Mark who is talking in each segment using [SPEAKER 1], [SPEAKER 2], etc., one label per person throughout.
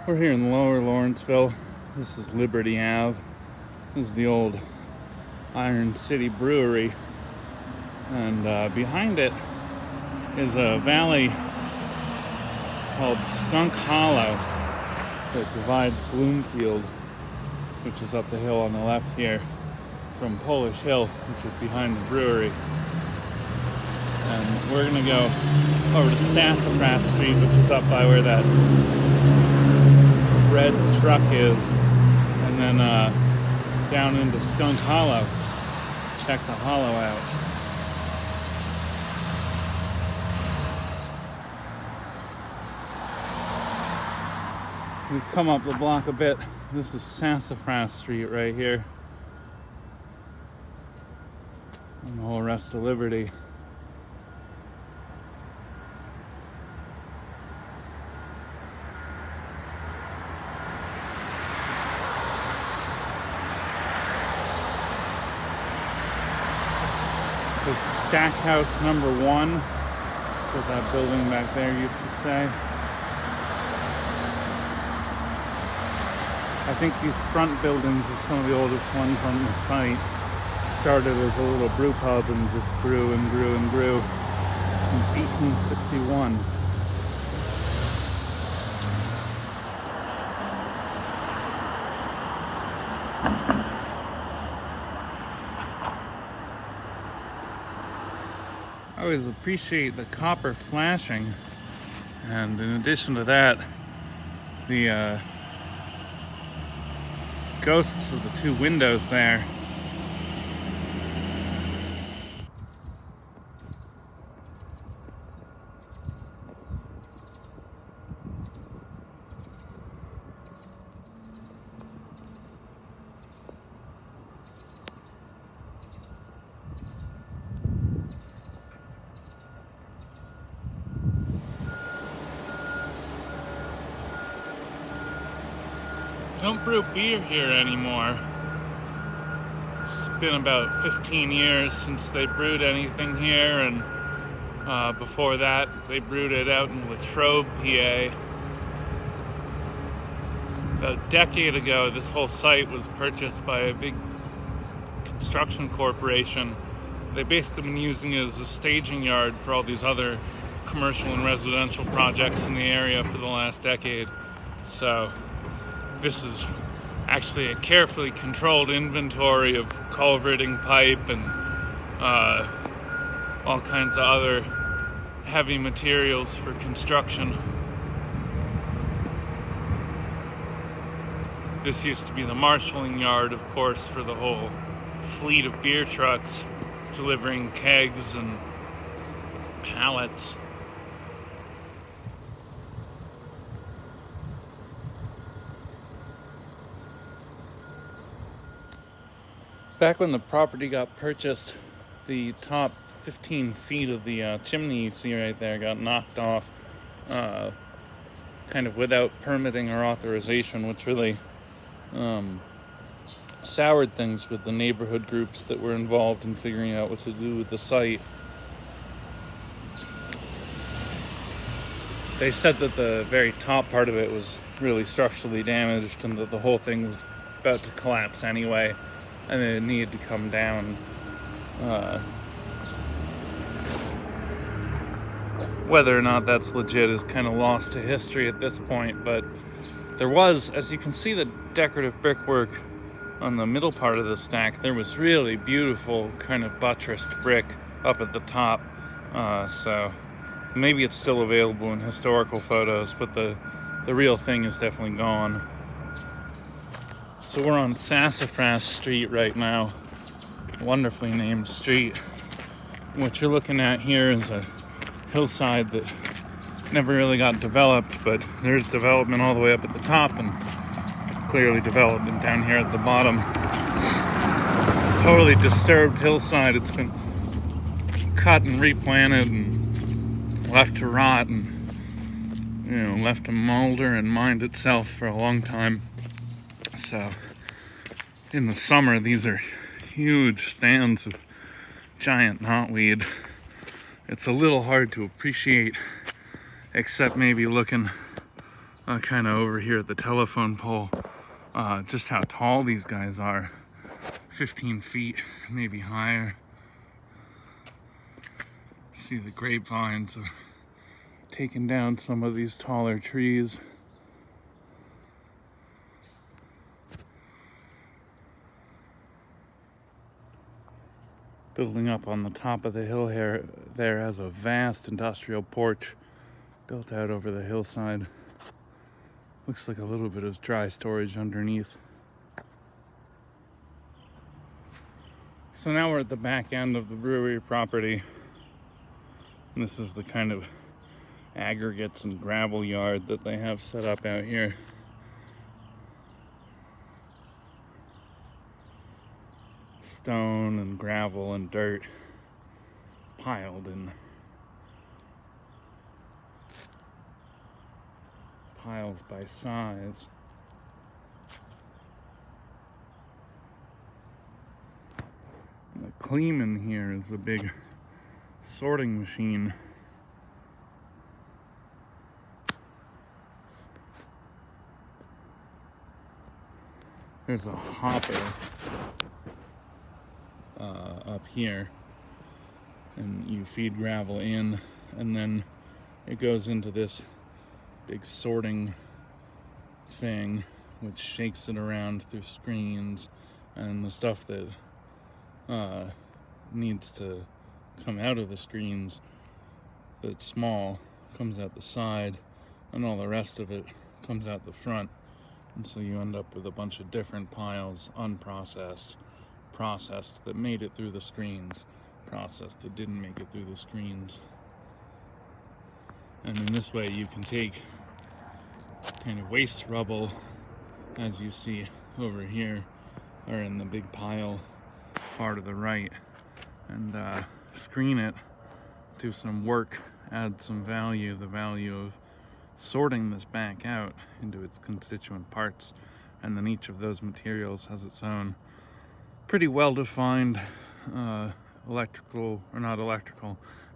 [SPEAKER 1] We're here in Lower Lawrenceville. This is Liberty Ave. This is the old Iron City Brewery. And behind it is a valley called Skunk Hollow that divides Bloomfield, which is up the hill on the left here, from Polish Hill, which is behind the brewery. And we're gonna go over to Sassafras Street, which is up by where that red truck is, and then down into Skunk Hollow. Check the hollow out. We've come up the block a bit. This is Sassafras Street right here, and the whole rest of Liberty. This is Stackhouse number 1. That's what that building back there used to say. I think these front buildings are some of the oldest ones on the site. Started as a little brew pub and just grew and grew and grew since 1861. I always appreciate the copper flashing, and in addition to that, the ghosts of the two windows there. Don't brew beer here anymore. It's been about 15 years since they brewed anything here, and before that they brewed it out in Latrobe, PA. About a decade ago, this whole site was purchased by a big construction corporation. They basically been using it as a staging yard for all these other commercial and residential projects in the area for the last decade. So this is actually a carefully controlled inventory of culverting pipe and all kinds of other heavy materials for construction. This used to be the marshalling yard, of course, for the whole fleet of beer trucks delivering kegs and pallets. Back when the property got purchased, the top 15 feet of the chimney you see right there got knocked off, kind of without permitting or authorization, which really soured things with the neighborhood groups that were involved in figuring out what to do with the site. They said that the very top part of it was really structurally damaged and that the whole thing was about to collapse anyway, and it needed to come down. Whether or not that's legit is kind of lost to history at this point, but there was, as you can see, the decorative brickwork on the middle part of the stack. There was really beautiful kind of buttressed brick up at the top, so maybe it's still available in historical photos, but the real thing is definitely gone. So we're on Sassafras Street right now, wonderfully named street. What you're looking at here is a hillside that never really got developed, but there's development all the way up at the top and clearly development down here at the bottom. Totally disturbed hillside. It's been cut and replanted and left to rot and left to molder and mind itself for a long time. So in the summer, these are huge stands of giant knotweed. It's a little hard to appreciate, except maybe looking kind of over here at the telephone pole, just how tall these guys are. 15 feet, maybe higher. See the grapevines are taking down some of these taller trees. Building up on the top of the hill here, there has a vast industrial porch built out over the hillside. Looks like a little bit of dry storage underneath. So now we're at the back end of the brewery property. And this is the kind of aggregates and gravel yard that they have set up out here. Stone and gravel and dirt piled in piles by size. And the Kleeman here is a big sorting machine. There's a hopper up here, and you feed gravel in, and then it goes into this big sorting thing which shakes it around through screens, and the stuff that needs to come out of the screens that's small comes out the side, and all the rest of it comes out the front. And so you end up with a bunch of different piles, unprocessed, processed that made it through the screens, processed that didn't make it through the screens. And in this way you can take kind of waste rubble, as you see over here, or in the big pile far to the right, and screen it, do some work, add some value, the value of sorting this back out into its constituent parts, and then each of those materials has its own pretty well-defined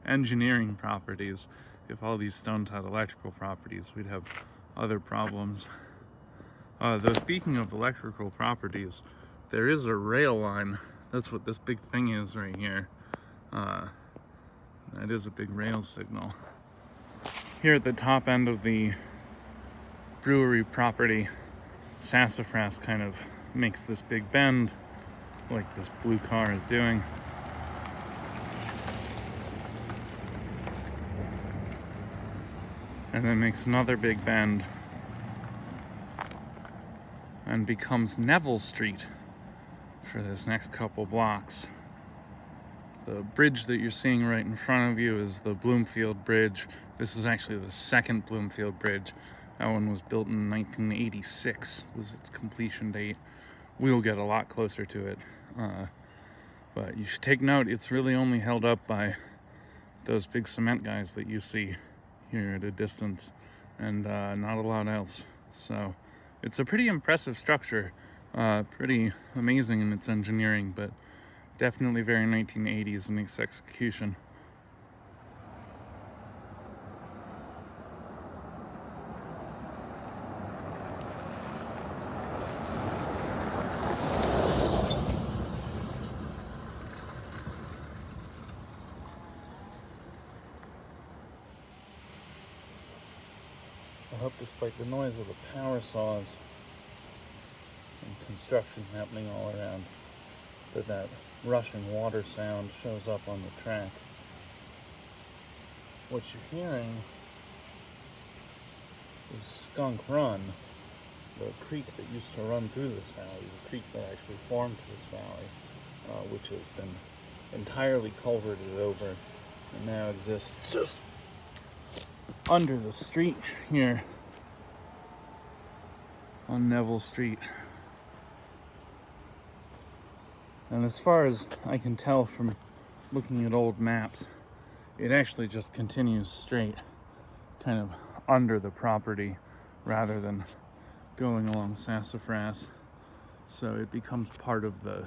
[SPEAKER 1] engineering properties. If all these stones had electrical properties, we'd have other problems. Though speaking of electrical properties, there is a rail line. That's what this big thing is right here. That is a big rail signal. Here at the top end of the brewery property, Sassafras kind of makes this big bend, like this blue car is doing. And then makes another big bend and becomes Neville Street for this next couple blocks. The bridge that you're seeing right in front of you is the Bloomfield Bridge. This is actually the second Bloomfield Bridge. That one was built in 1986, was its completion date. We'll get a lot closer to it. But you should take note, it's really only held up by those big cement guys that you see here at a distance, and not a lot else. So it's a pretty impressive structure, pretty amazing in its engineering, but definitely very 1980s in its execution. I hope, despite the noise of the power saws and construction happening all around, that rushing water sound shows up on the track. What you're hearing is Skunk Run, the creek that used to run through this valley, the creek that actually formed this valley, which has been entirely culverted over and now exists just under the street here on Neville Street. And as far as I can tell from looking at old maps, it actually just continues straight, kind of under the property rather than going along Sassafras. So it becomes part of the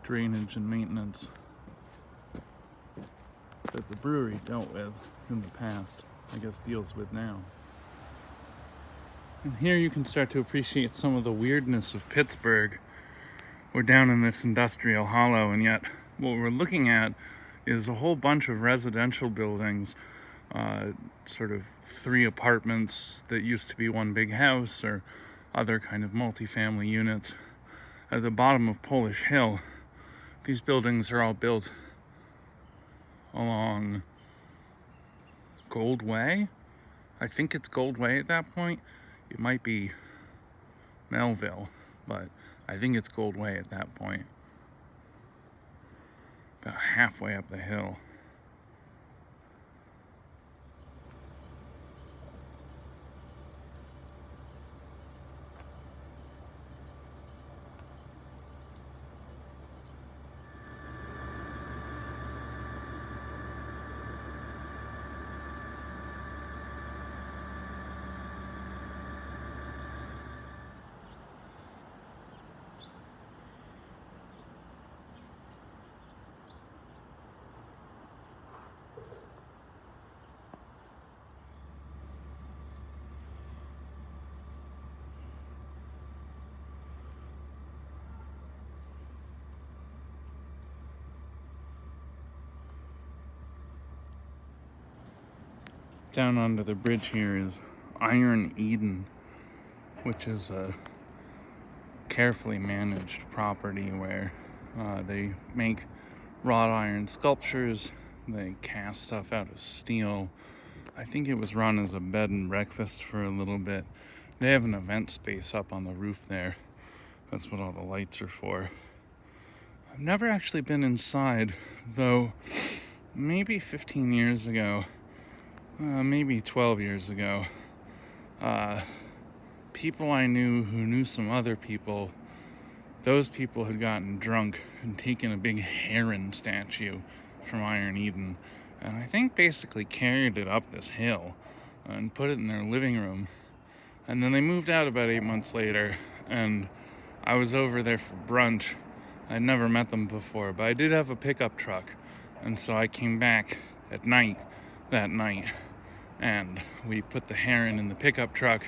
[SPEAKER 1] drainage and maintenance that the brewery dealt with in the past, I guess deals with now. And here you can start to appreciate some of the weirdness of Pittsburgh. We're down in this industrial hollow, and yet what we're looking at is a whole bunch of residential buildings, sort of 3 apartments that used to be one big house, or other kind of multifamily units. At the bottom of Polish Hill, these buildings are all built along Gold Way. I think it's Gold Way at that point. It might be Melville, but I think it's Gold Way at that point. About halfway up the hill. Down under the bridge here is Iron Eden, which is a carefully managed property where they make wrought iron sculptures, they cast stuff out of steel. I think it was run as a bed and breakfast for a little bit. They have an event space up on the roof there. That's what all the lights are for. I've never actually been inside, though maybe 15 years ago, maybe 12 years ago, people I knew who knew some other people, those people had gotten drunk and taken a big heron statue from Iron Eden, and I think basically carried it up this hill and put it in their living room. And then they moved out about 8 months later, and I was over there for brunch. I'd never met them before, but I did have a pickup truck, and so I came back at night that night, and we put the heron in the pickup truck,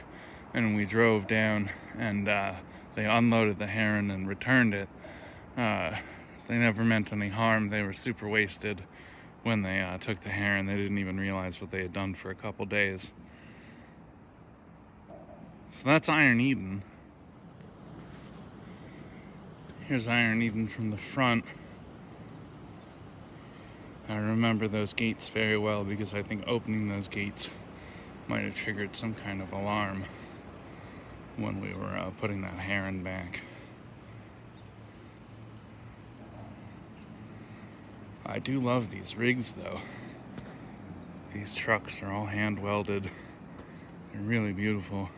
[SPEAKER 1] and we drove down, and they unloaded the heron and returned it. They never meant any harm. They were super wasted when they took the heron. They didn't even realize what they had done for a couple days. So that's Iron Eden. Here's Iron Eden from the front. I remember those gates very well because I think opening those gates might have triggered some kind of alarm when we were putting that heron back. I do love these rigs though. These trucks are all hand welded. They're really beautiful.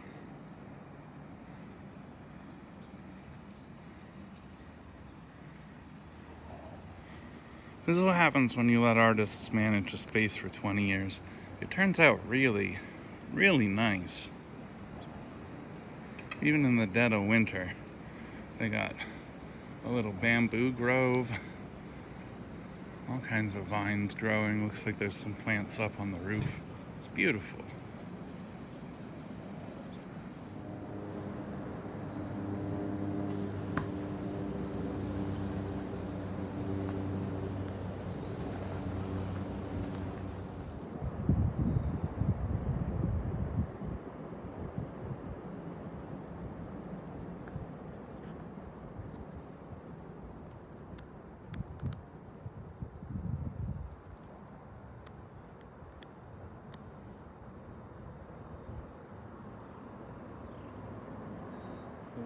[SPEAKER 1] This is what happens when you let artists manage a space for 20 years. It turns out really, really nice. Even in the dead of winter, they got a little bamboo grove, all kinds of vines growing. Looks like there's some plants up on the roof. It's beautiful.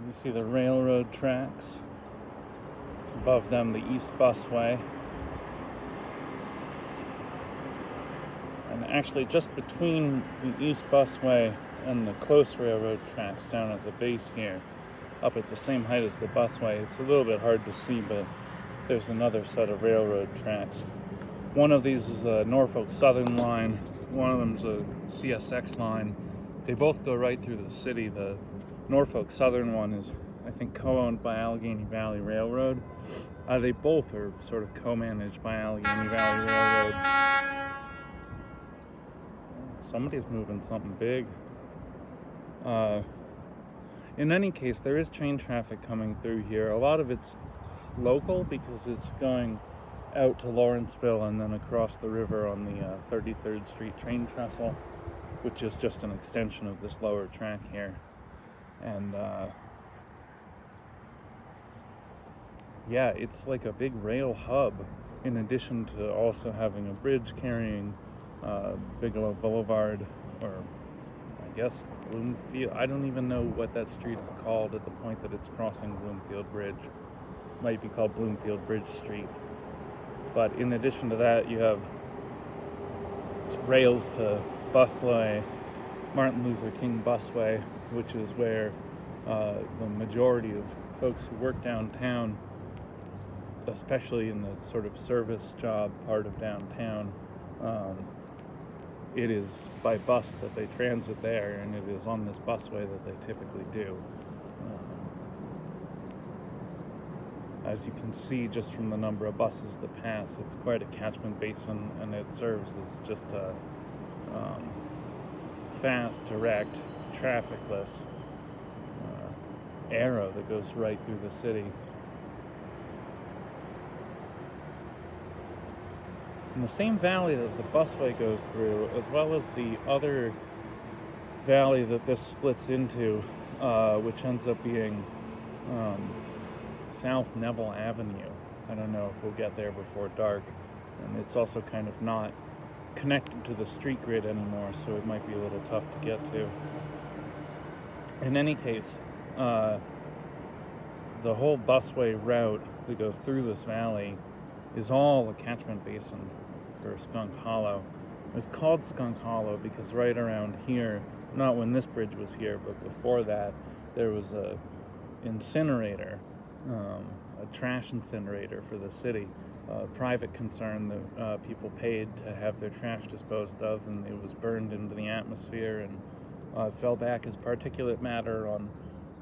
[SPEAKER 1] You see the railroad tracks. Above them, the East Busway. And actually, just between the East Busway and the close railroad tracks down at the base here, up at the same height as the busway, it's a little bit hard to see, but there's another set of railroad tracks. One of these is a Norfolk Southern line, one of them's a CSX line. They both go right through the city. The Norfolk Southern one is, I think, co-owned by Allegheny Valley Railroad. They both are sort of co-managed by Allegheny Valley Railroad. Somebody's moving something big. In any case, there is train traffic coming through here. A lot of it's local because it's going out to Lawrenceville and then across the river on the 33rd Street train trestle, which is just an extension of this lower track here. And yeah, it's like a big rail hub, in addition to also having a bridge carrying Bigelow Boulevard, or I guess Bloomfield. I don't even know what that street is called at the point that it's crossing Bloomfield Bridge. Might be called Bloomfield Bridge Street. But in addition to that, you have rails to Busway, Martin Luther King Busway, which is where the majority of folks who work downtown, especially in the sort of service job part of downtown, it is by bus that they transit there, and it is on this busway that they typically do. As you can see just from the number of buses that pass, it's quite a catchment basin, and it serves as just a fast, direct, trafficless arrow that goes right through the city. In the same valley that the busway goes through, as well as the other valley that this splits into, which ends up being South Neville Avenue. I don't know if we'll get there before dark. And it's also kind of not connected to the street grid anymore, so it might be a little tough to get to. In any case, the whole busway route that goes through this valley is all a catchment basin for Skunk Hollow. It was called Skunk Hollow because right around here, not when this bridge was here, but before that, there was a incinerator, a trash incinerator for the city, a private concern that people paid to have their trash disposed of, and it was burned into the atmosphere and fell back as particulate matter on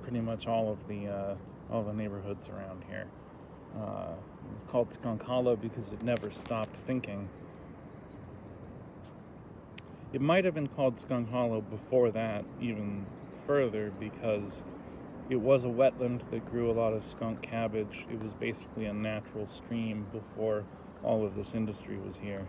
[SPEAKER 1] pretty much all the neighborhoods around here. It was called Skunk Hollow because it never stopped stinking. It might have been called Skunk Hollow before that, even further, because it was a wetland that grew a lot of skunk cabbage. It was basically a natural stream before all of this industry was here.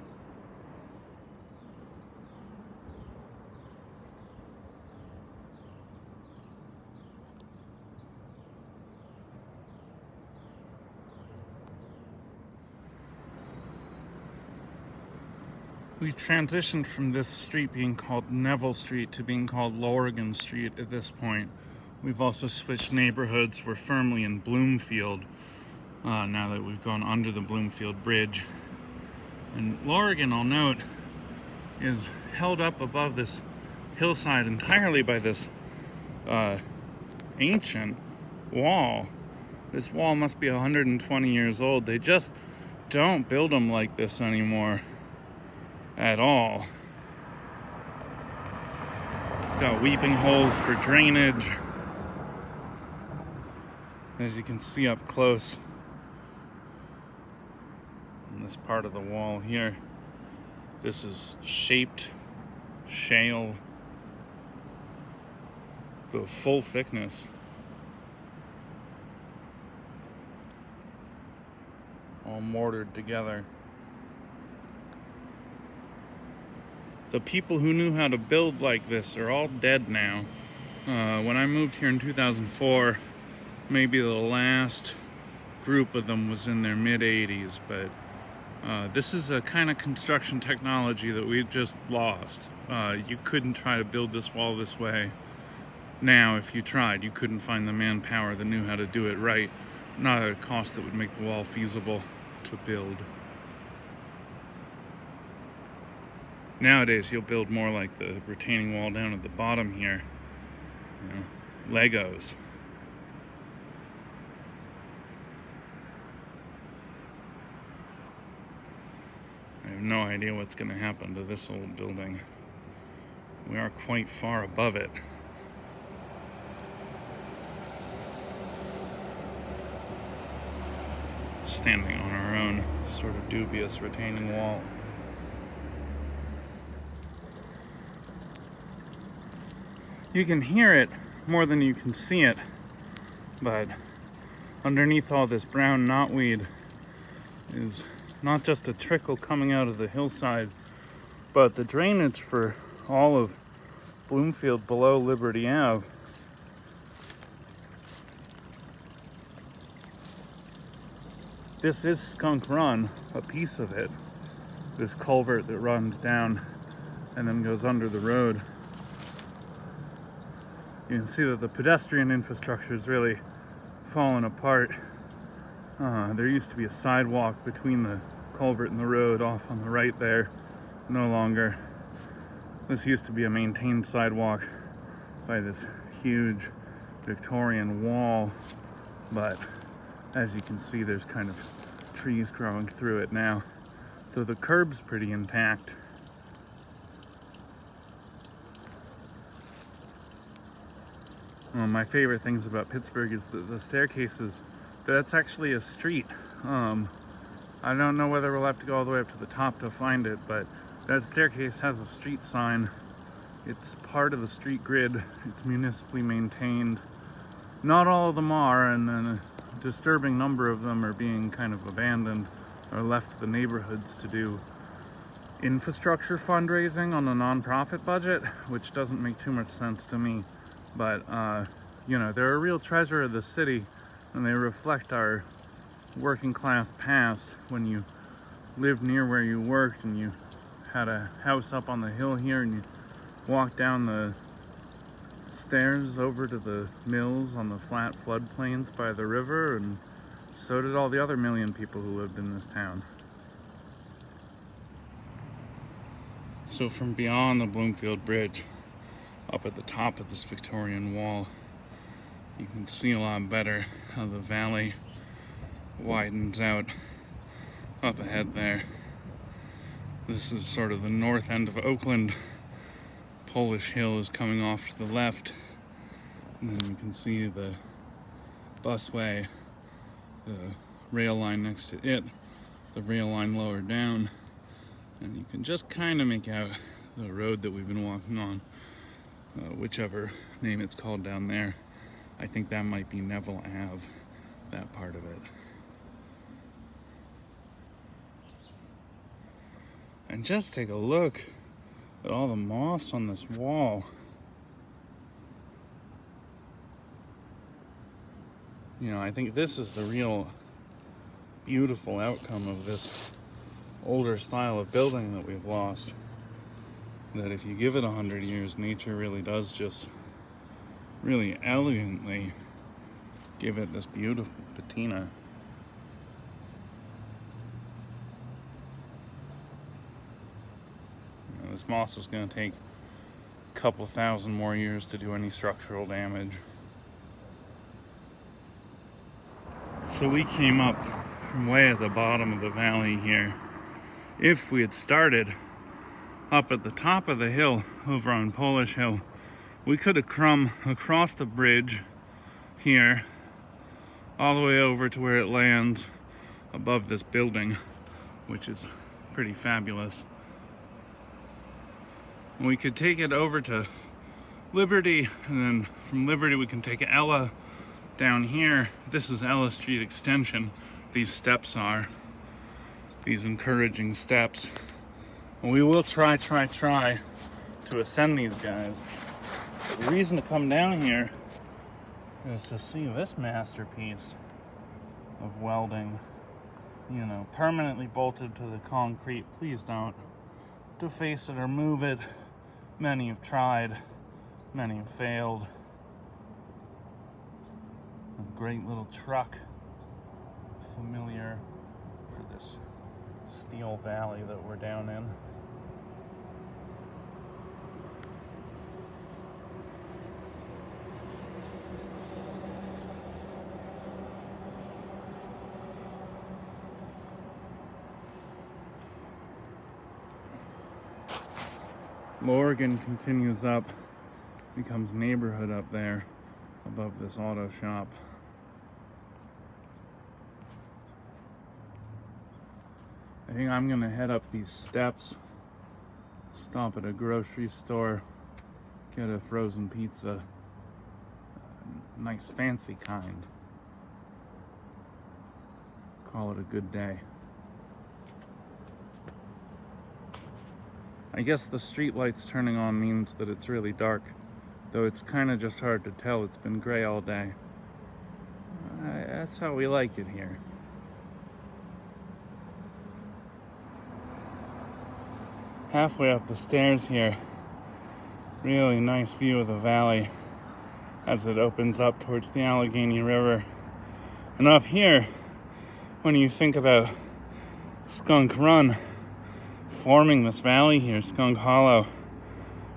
[SPEAKER 1] We transitioned from this street being called Neville Street to being called Lorigan Street at this point. We've also switched neighborhoods. We're firmly in Bloomfield now that we've gone under the Bloomfield Bridge. And Lorigan, I'll note, is held up above this hillside entirely by this ancient wall. This wall must be 120 years old. They just don't build them like this anymore at all. It's got weeping holes for drainage, as you can see up close on this part of the wall here. This is shaped shale, the full thickness, all mortared together. The people who knew how to build like this are all dead now. When I moved here in 2004, maybe the last group of them was in their mid-80s, but this is a kind of construction technology that we've just lost. You couldn't try to build this wall this way now. If you tried, you couldn't find the manpower that knew how to do it right, not at a cost that would make the wall feasible to build. Nowadays, you'll build more like the retaining wall down at the bottom here. You know, Legos. I have no idea what's going to happen to this old building. We are quite far above it. Standing on our own sort of dubious retaining wall. You can hear it more than you can see it, but underneath all this brown knotweed is not just a trickle coming out of the hillside, but the drainage for all of Bloomfield below Liberty Ave. This is Skunk Run, a piece of it. This culvert that runs down and then goes under the road. You can see that the pedestrian infrastructure is really fallen apart. There used to be a sidewalk between the culvert and the road off on the right there. No longer. This used to be a maintained sidewalk by this huge Victorian wall, but as you can see, there's kind of trees growing through it now, though the curb's pretty intact. One of my favorite things about Pittsburgh is the staircases. That's actually a street. I don't know whether we'll have to go all the way up to the top to find it, but that staircase has a street sign. It's part of the street grid. It's municipally maintained. Not all of them are, and then a disturbing number of them are being kind of abandoned or left to the neighborhoods to do infrastructure fundraising on a nonprofit budget, which doesn't make too much sense to me. But, you know, they're a real treasure of the city, and they reflect our working class past when you lived near where you worked and you had a house up on the hill here and you walked down the stairs over to the mills on the flat floodplains by the river, and so did all the other million people who lived in this town. So from beyond the Bloomfield Bridge, up at the top of this Victorian Wall, you can see a lot better how the valley widens out up ahead there. This is sort of the north end of Oakland. Polish Hill is coming off to the left, and then you can see the busway, the rail line next to it, the rail line lower down, and you can just kind of make out the road that we've been walking on, whichever name it's called down there. I think that might be Neville Ave, that part of it. And just take a look at all the moss on this wall. You know, I think this is the real beautiful outcome of this older style of building that we've lost. That if you give it 100 years, nature really does just really elegantly give it this beautiful patina. This moss is going to take a couple thousand more years to do any structural damage. So we came up from way at the bottom of the valley here. If we had started up at the top of the hill over on Polish Hill, we could have come across the bridge here all the way over to where it lands above this building, which is pretty fabulous. We could take it over to Liberty, and then from Liberty we can take Ella down here. This is Ella Street Extension. These steps are these encouraging steps. And we will try to ascend these guys. But the reason to come down here is to see this masterpiece of welding, you know, permanently bolted to the concrete. Please don't deface it or move it. Many have tried, many have failed. A great little truck, familiar for this steel valley that we're down in. Lorigan continues up, becomes neighborhood up there above this auto shop. I think I'm gonna head up these steps, stop at a grocery store, get a frozen pizza, Nice fancy kind. Call it a good day. I guess the street lights turning on means that it's really dark, though it's kind of just hard to tell. It's been gray all day. That's how we like it here. Halfway up the stairs here, really nice view of the valley as it opens up towards the Allegheny River. And up here, when you think about Skunk Run forming this valley here, Skunk Hollow,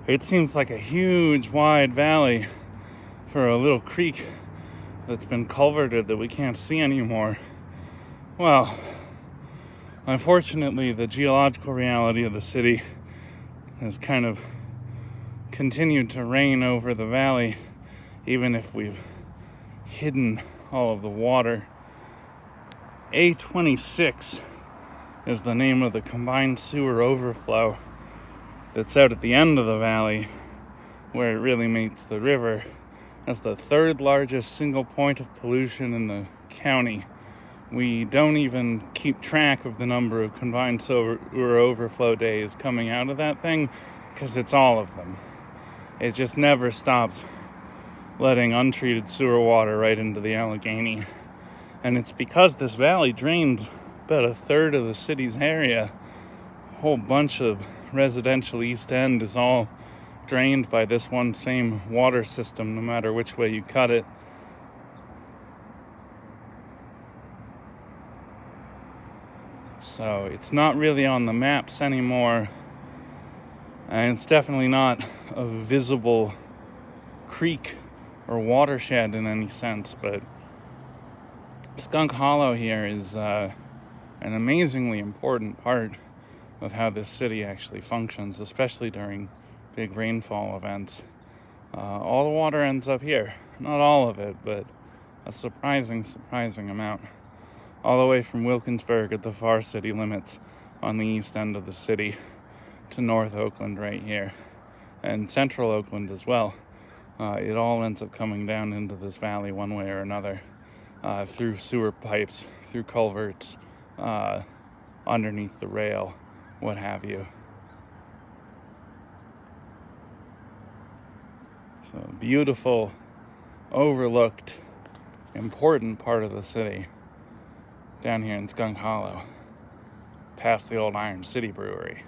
[SPEAKER 1] it seems like a huge wide valley for a little creek that's been culverted that we can't see anymore. Well, unfortunately, the geological reality of the city has kind of continued to reign over the valley, even if we've hidden all of the water. A26 is the name of the combined sewer overflow that's out at the end of the valley, where it really meets the river, as the third largest single point of pollution in the county. We don't even keep track of the number of combined sewer overflow days coming out of that thing, because it's all of them. It just never stops letting untreated sewer water right into the Allegheny. And it's because this valley drains about a third of the city's area. A whole bunch of residential East End is all drained by this one same water system, no matter which way you cut it. So it's not really on the maps anymore, and it's definitely not a visible creek or watershed in any sense, but Skunk Hollow here is an amazingly important part of how this city actually functions, especially during big rainfall events. All the water ends up here. Not all of it, but a surprising amount. All the way from Wilkinsburg at the far city limits on the east end of the city to North Oakland right here, and Central Oakland as well. It all ends up coming down into this valley one way or another, through sewer pipes, through culverts, underneath the rail, what have you. So beautiful, overlooked, important part of the city down here in Skunk Hollow, past the old Iron City Brewery.